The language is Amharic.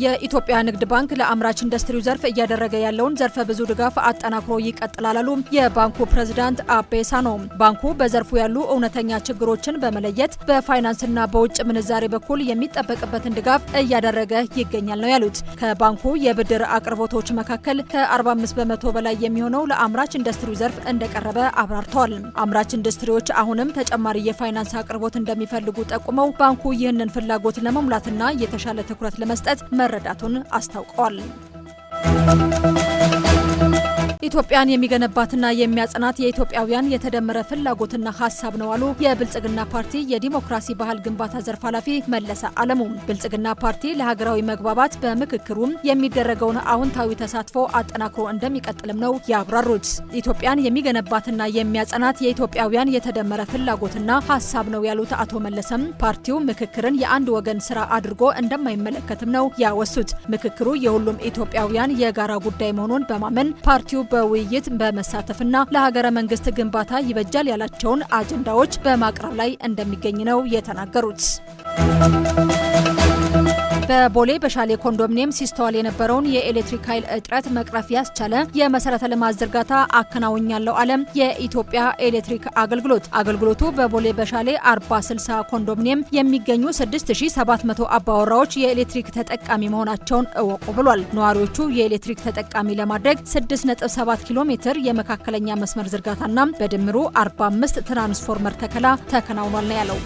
የኢትዮጵያ ንግድ ባንክ ለአምራች ኢንዱስትሪው ዘርፍ እያደረገ ያለውን ዘርፈ ብዙ ድጋፍ አጠናክሮ ይቀጥላል አሉ የባንኩ ፕሬዝዳንት አቤ ሳኖ። ባንኩ በዘርፉ ያሉ እውነተኛ ችግሮችን በመለየት በፋይናንስና በውጭ ምንዛሬ በኩል የሚጠበቅበትን ድጋፍ እያደረገ ይገኛል ነው ያሉት። ከባንኩ የብድር አቅርቦቶች መካከል ከ45 በመቶ በላይ የሚሆነው ለአምራች ኢንዱስትሪው ዘርፍ እንደቀረበ አብራርተዋል። አምራች ኢንዱስትሪዎች አሁንም ተጨማሪ የፋይናንስ አቅርቦት እንደሚፈልጉ ጠቁመው ባንኩ ይህንን ፍላጎት ለመሙላትና የተሻለ ትኩረት ለመስጠት መረዳቱን አስታውቀዋል። ኢትዮጵያን የሚገነባትና የሚያጸናት የኢትዮጵያውያን የተደመረ ፍላጎትና ሀሳብ ነው አሉ የብልጽግና ፓርቲ የዲሞክራሲ ባህል ግንባታ ዘርፍ ኃላፊ መለሰ አለሙ። ብልጽግና ፓርቲ ለሀገራዊ መግባባት በምክክሩም የሚደረገውን አዎንታዊ ተሳትፎ አጠናክሮ እንደሚቀጥልም ነው ያብራሩት። ኢትዮጵያን የሚገነባትና የሚያጸናት የኢትዮጵያውያን የተደመረ ፍላጎትና ሀሳብ ነው ያሉት አቶ መለሰም ፓርቲው ምክክርን የአንድ ወገን ስራ አድርጎ እንደማይመለከትም ነው ያወሱት። ምክክሩ የሁሉም ኢትዮጵያውያን የጋራ ጉዳይ መሆኑን በማመን ፓርቲው በውይይት በመሳተፍና ለሀገረ መንግስት ግንባታ ይበጃል ያላቸውን አጀንዳዎች በማቅረብ ላይ እንደሚገኝ ነው የተናገሩት። በቦሌ በሻሌ ኮንዶሚኒየም ሲስተዋል የነበረውን የኤሌክትሪክ ኃይል እጥረት መቅረፍ ያስቻለ የመሰረተ ልማት ዝርጋታ አከናውኛለሁ አለ የኢትዮጵያ ኤሌክትሪክ አገልግሎት። አገልግሎቱ በቦሌ በሻሌ 40/60 ኮንዶሚኒየም የሚገኙ 6700 አባወራዎች የኤሌክትሪክ ተጠቃሚ መሆናቸውን እወቁ ብሏል። ነዋሪዎቹ የኤሌክትሪክ ተጠቃሚ ለማድረግ 6.7 ኪሎ ሜትር የመካከለኛ መስመር ዝርጋታና በድምሩ 45 ትራንስፎርመር ተከላ ተከናውኗል ነው ያለው።